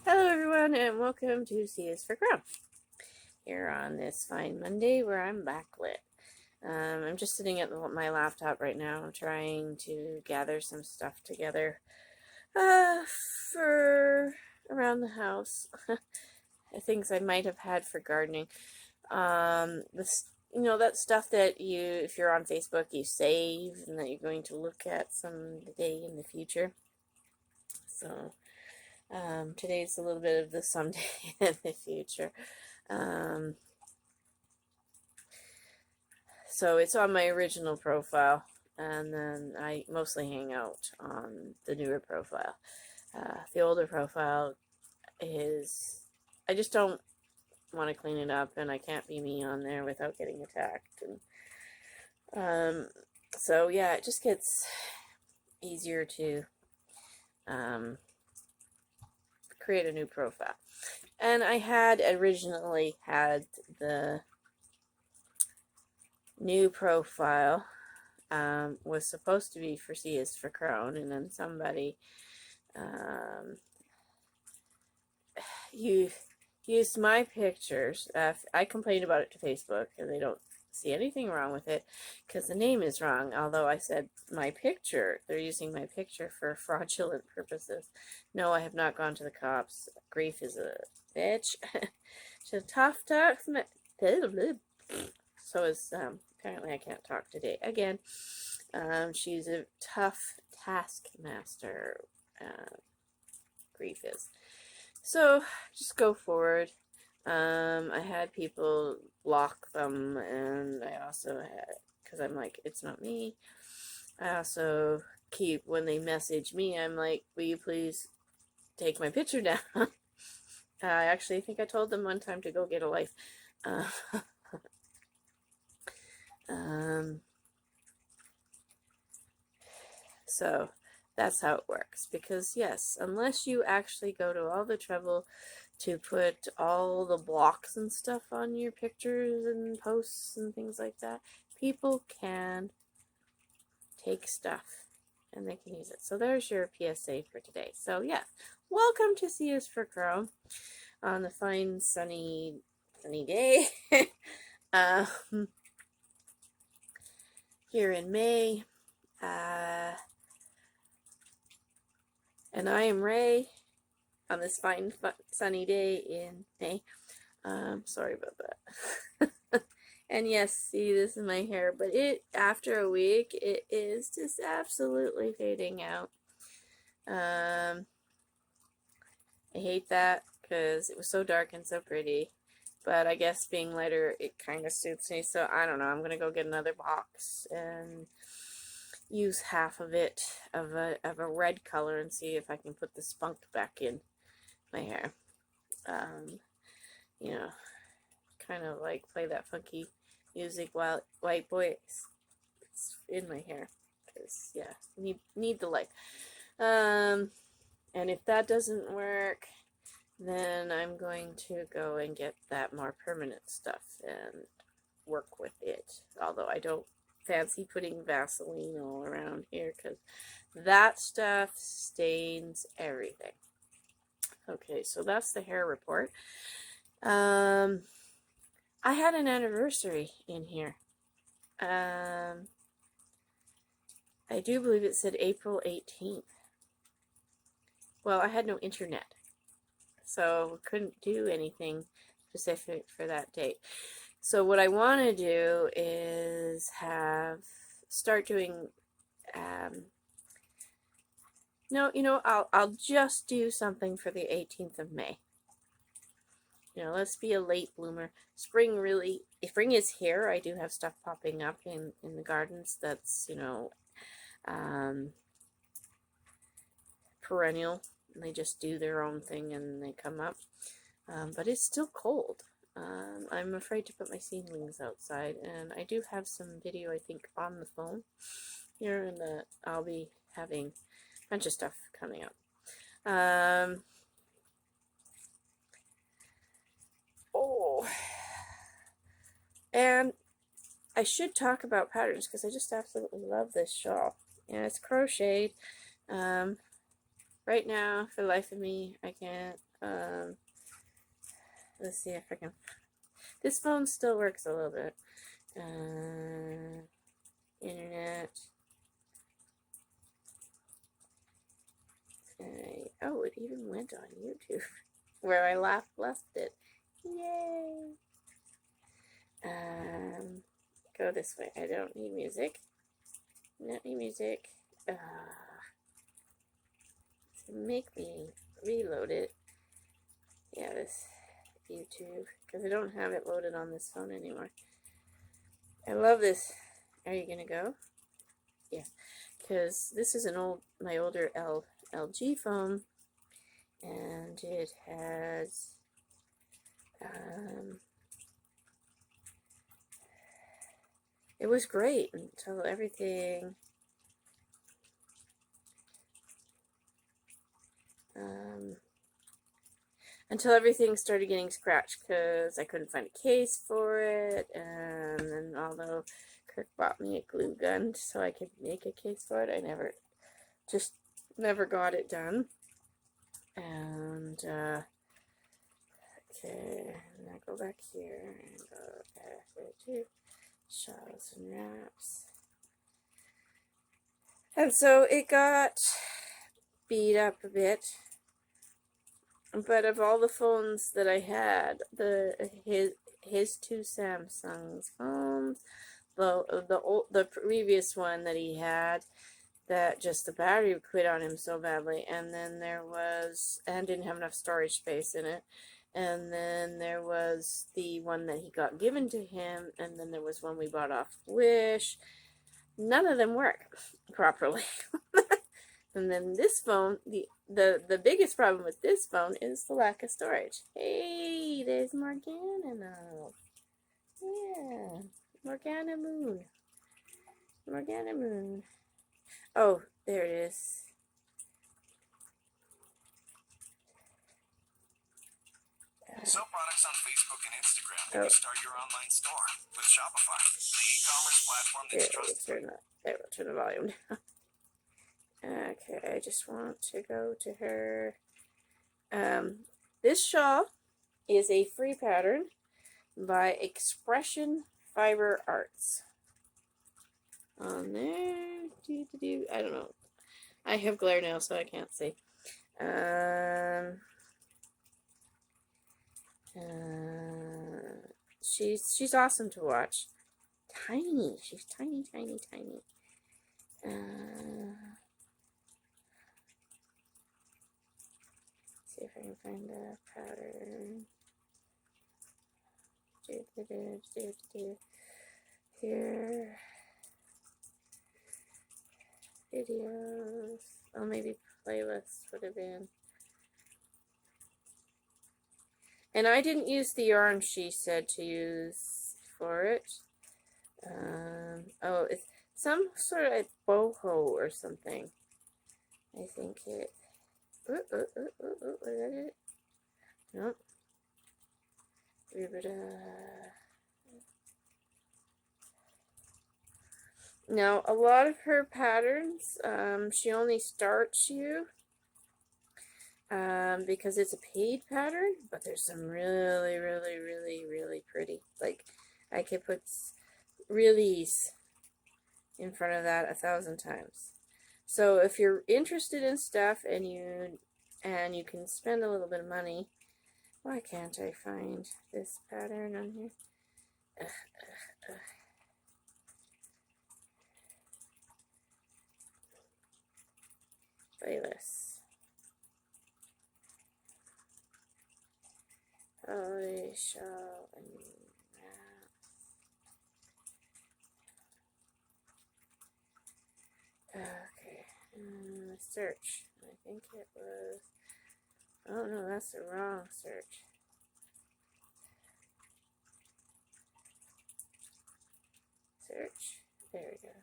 Hello everyone and welcome to C is for Crown here on this fine Monday where I'm backlit. I'm just sitting at my laptop right now trying to gather some stuff together for around the house. Things I might have had for gardening. This, that stuff that if you're on Facebook, you save and that you're going to look at someday in the future. So today's a little bit of the someday in the future. So it's on my original profile, and then I mostly hang out on the newer profile. The older profile is, I just don't want to clean it up, and I can't be me on there without getting attacked. And so yeah, it just gets easier to create a new profile. And I had originally had the new profile was supposed to be for C is for Crown, and then somebody used my pictures. I complained about it to Facebook, and they don't see anything wrong with it because the name is wrong. Although I said my picture, they're using my picture for fraudulent purposes. No, I have not gone to the cops. Grief is a bitch. She's a tough talk. So is apparently I can't talk today again. She's a tough taskmaster. Grief is. So just go forward. I had people block them, and I also had, because I'm like, it's not me. I also keep, when they message me, I'm like, will you please take my picture down? I actually think I told them one time to go get a life. So that's how it works. Because yes, unless you actually go to all the trouble to put all the blocks and stuff on your pictures and posts and things like that, people can take stuff and they can use it. So there's your PSA for today. So yeah, welcome to C is for Crown on the fine sunny day here in May. And I am Ray on this fine sunny day in May. Sorry about that. And yes, see, this is my hair, but after a week, it is just absolutely fading out. I hate that because it was so dark and so pretty. But I guess being lighter, it kind of suits me. So I don't know. I'm going to go get another box and use half of it of a red color and see if I can put the spunk back in my hair. You know, kind of like play that funky music while white boys in my hair, because yeah, need the light. And if that doesn't work, then I'm going to go and get that more permanent stuff and work with it. Although I don't fancy putting Vaseline all around here because that stuff stains everything. Okay, so that's the hair report. I had an anniversary in here. I do believe it said April 18th. Well, I had no internet, so couldn't do anything specific for that date. So what I want to do is start doing, no, I'll just do something for the 18th of May. Let's be a late bloomer. Spring is here. I do have stuff popping up in the gardens that's, perennial. And they just do their own thing and they come up. But it's still cold. I'm afraid to put my seedlings outside, and I do have some video, I think, on the phone here, and I'll be having a bunch of stuff coming up. And I should talk about patterns because I just absolutely love this shawl. And it's crocheted. Right now, for the life of me, I can't Let's see if I can. This phone still works a little bit. Internet. Okay. Oh, it even went on YouTube where I left it. Yay! Go this way. I don't need music. Not need music. To make me reload it. Yeah, this YouTube, because I don't have it loaded on this phone anymore. I love this. Are you gonna go? Yeah, because this is my older LG phone, and it has it was great until everything started getting scratched, because I couldn't find a case for it, and then although Kirk bought me a glue gun so I could make a case for it, I never got it done. And okay, now go back here and go back to shawls and wraps. And so it got beat up a bit. But of all the phones that I had, his two Samsung phones, the previous one that he had, that just the battery quit on him so badly, and then didn't have enough storage space in it, and then there was the one that he got given to him, and then there was one we bought off Wish. None of them work properly. And then this phone, the biggest problem with this phone is the lack of storage. Hey, there's Morgana now. Yeah, Morgana Moon. Morgana Moon. Oh, there it is. Sell products on Facebook and Instagram, and you start your online store with Shopify, the e-commerce platform that's trusted. We'll turn the volume down. Okay, I just want to go to her. This shawl is a free pattern by Expression Fiber Arts. On there, I don't know. I have glare now, so I can't see. She's awesome to watch. Tiny. She's tiny. See if I can find the pattern. Here. Videos. Oh, maybe playlists would have been. And I didn't use the yarn she said to use for it. Oh, it's some sort of boho or something. I think it. Was that it? Nope. Now, a lot of her patterns, she only starts you because it's a paid pattern, but there's some really, really, really, really pretty. Like, I could put reallys in front of that 1,000 times. So if you're interested in stuff and you can spend a little bit of money, why can't I find this pattern on here? Playlists. Holy shawl and okay. Search. I think it was. Oh no, that's the wrong search. Search. There we go.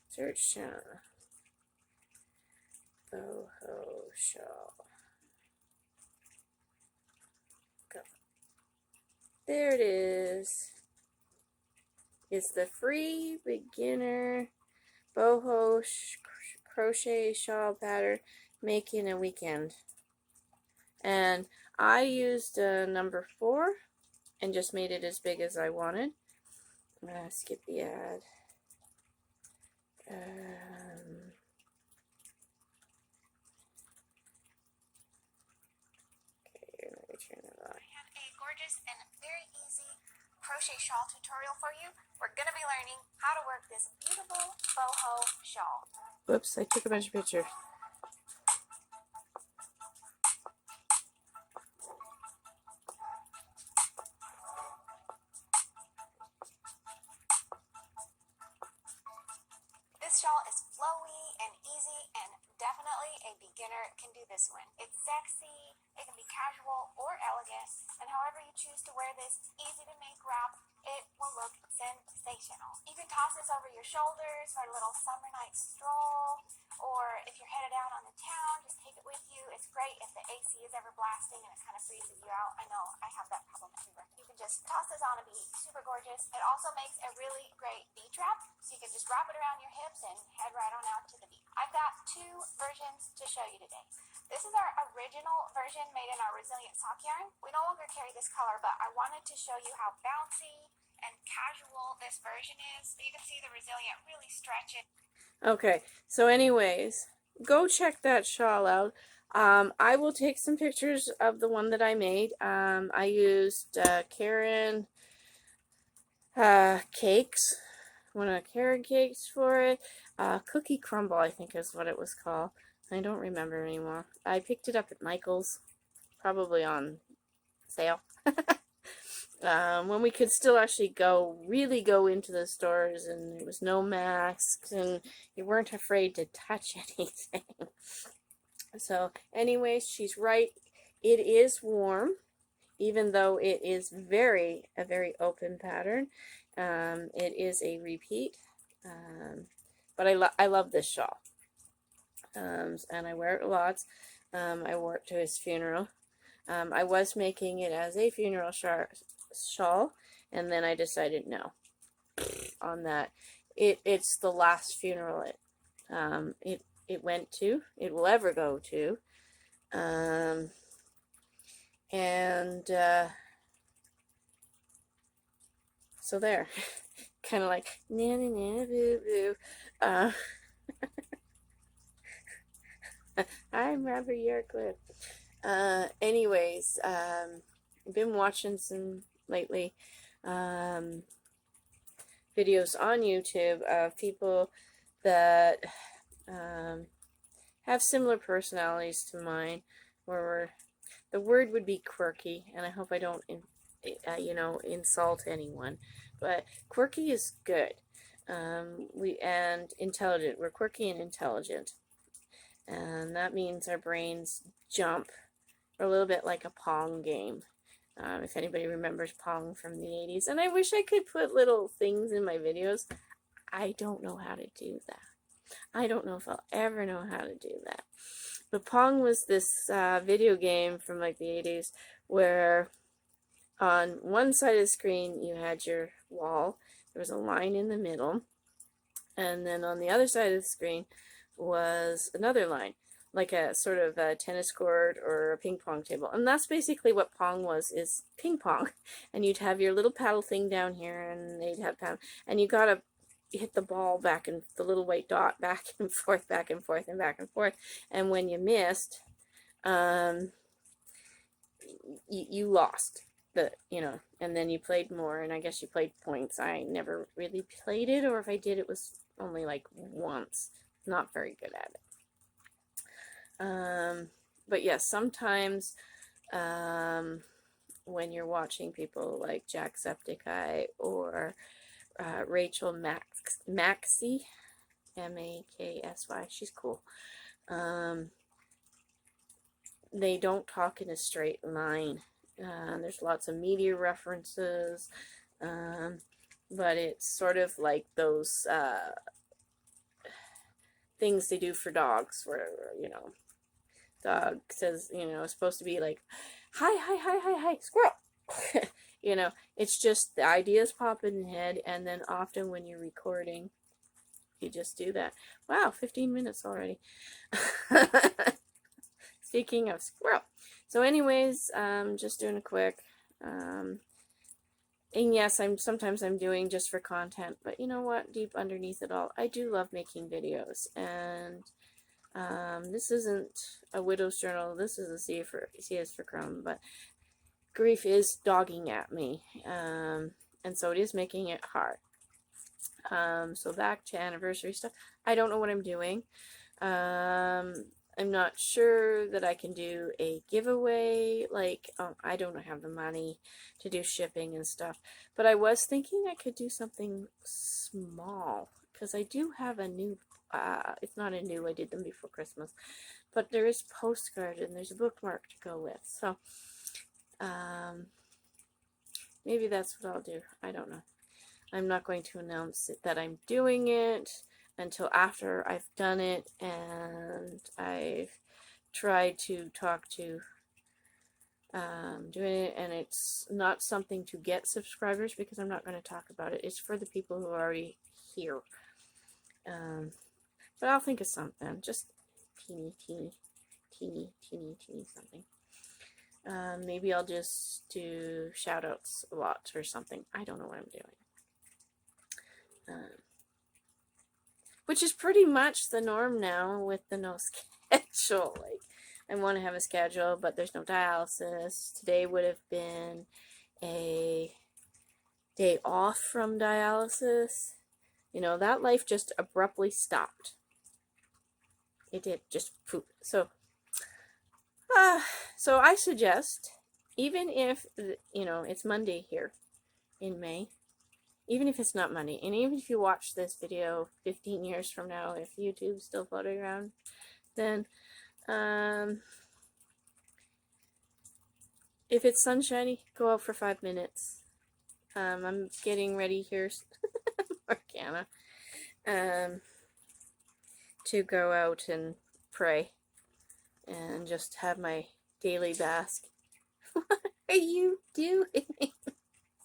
Search channel. Boho shawl. Go. There it is. It's the free beginner boho crochet shawl pattern, make in a weekend. And I used a number 4 and just made it as big as I wanted. Skip the ad. Okay, let me turn it on. I have a gorgeous and very easy crochet shawl tutorial for you. We're going to be learning how to work this beautiful boho shawl. Whoops, I took a bunch of pictures. This shawl is flowy and easy, and definitely a beginner can do this one. It's sexy, it can be casual or elegant, and however you choose to wear this easy to make wrap, it will look sensational. You can toss this over your shoulders for a little summer night stroll, or if you're headed out on the town, just take it with you. It's great if the AC is ever blasting and it kind of freezes you out. I know I have that problem everywhere. You can just toss this on and be super gorgeous. It also makes a really great beach wrap, so you can just wrap it around your hips and head right on out to the beach. I've got 2 versions to show you today. This is our original version made in our Resilient sock yarn. We no longer carry this color, but I wanted to show you how bouncy and casual this version is. So you can see the Resilient really stretch it. Okay, so anyways, go check that shawl out. I will take some pictures of the one that I made. I used Caron cakes, one of Caron cakes for it. Cookie Crumble, I think is what it was called. I don't remember anymore. I picked it up at Michael's, probably on sale. When we could still actually really go into the stores, and there was no masks, and you weren't afraid to touch anything. So anyways, she's right. It is warm, even though it is a very open pattern. It is a repeat, but I love this shawl, and I wear it lots. I wore it to his funeral. I was making it as a funeral shawl, and then I decided no on that. It's the last funeral it went to, it will ever go to, and so there. Kind of like na na na boo boo. I'm Robert Yorkwood. Anyways, I've been watching some lately videos on YouTube of people that have similar personalities to mine, where the word would be quirky, and I hope I don't insult anyone, but quirky is good. And intelligent. We're quirky and intelligent, and that means our brains jump. We're a little bit like a Pong game. If anybody remembers Pong from the 80s. And I wish I could put little things in my videos. I don't know how to do that. I don't know if I'll ever know how to do that. But Pong was this video game from like the 80s where on one side of the screen you had your wall. There was a line in the middle. And then on the other side of the screen was another line, like a sort of a tennis court or a ping pong table. And that's basically what Pong is ping pong. And you'd have your little paddle thing down here, and they'd have paddle, and you gotta hit the ball back, and the little white dot back and forth, back and forth, and back and forth. And when you missed, you lost. And then you played more, and I guess you played points. I never really played it, or if I did, it was only like once. Not very good at it. But yes, sometimes when you're watching people like Jacksepticeye or Rachel Maxey, Maksy, she's cool. They don't talk in a straight line. There's lots of media references, but it's sort of like those things they do for dogs, where dog says, it's supposed to be like, hi, squirrel. It's just the ideas pop in the head, and then often when you're recording, you just do that. Wow, 15 minutes already. Speaking of squirrel. So anyways, just doing a quick, and yes, sometimes I'm doing just for content, but you know what? Deep underneath it all, I do love making videos, and this isn't a widow's journal. This is a C is for Chrome, but grief is dogging at me, and so it is making it hard. So back to anniversary stuff. I don't know what I'm doing. I'm not sure that I can do a giveaway. Like, I don't have the money to do shipping and stuff. But I was thinking I could do something small. Because I do have a new, it's not a new, I did them before Christmas. But there is postcard and there's a bookmark to go with. So, maybe that's what I'll do. I don't know. I'm not going to announce that I'm doing it until after I've done it and I've tried to talk to doing it, and it's not something to get subscribers because I'm not going to talk about it. It's for the people who are already here. But I'll think of something, just teeny something. Maybe I'll just do shout outs a lot or something. I don't know what I'm doing. Which is pretty much the norm now with the no schedule. Like, I want to have a schedule, but there's no dialysis. Today would have been a day off from dialysis. You know, that life just abruptly stopped. It did, just poop. So I suggest, even if, you know, it's Monday here in May, even if it's not Monday, and even if you watch this video 15 years from now, if YouTube's still floating around, then, if it's sunshiny, go out for 5 minutes. I'm getting ready here, Morgana, to go out and pray, and just have my daily bask. What are you doing,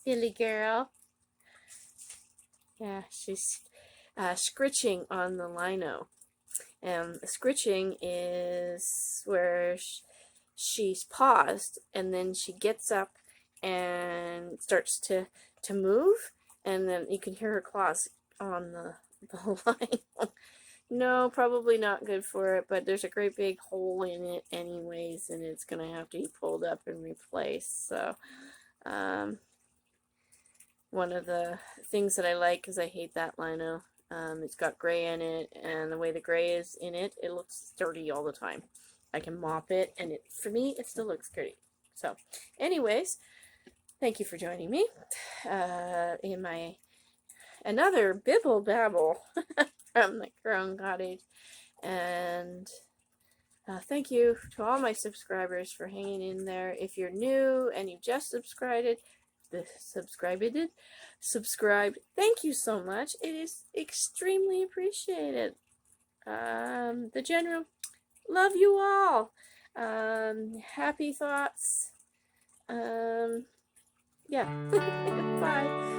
silly girl? Yeah, she's scritching on the lino. Scritching is where she's paused and then she gets up and starts to move, and then you can hear her claws on the lino. No, probably not good for it, but there's a great big hole in it anyways, and it's going to have to be pulled up and replaced. So, one of the things that I like is I hate that lino. It's got gray in it, and the way the gray is in it, it looks dirty all the time. I can mop it, and for me, it still looks dirty. So, anyways, thank you for joining me in my another bibble babble from the Crone Cottage, and thank you to all my subscribers for hanging in there. If you're new and you just subscribed, thank you so much. It is extremely appreciated. The general, love you all. Happy thoughts. Yeah. Bye.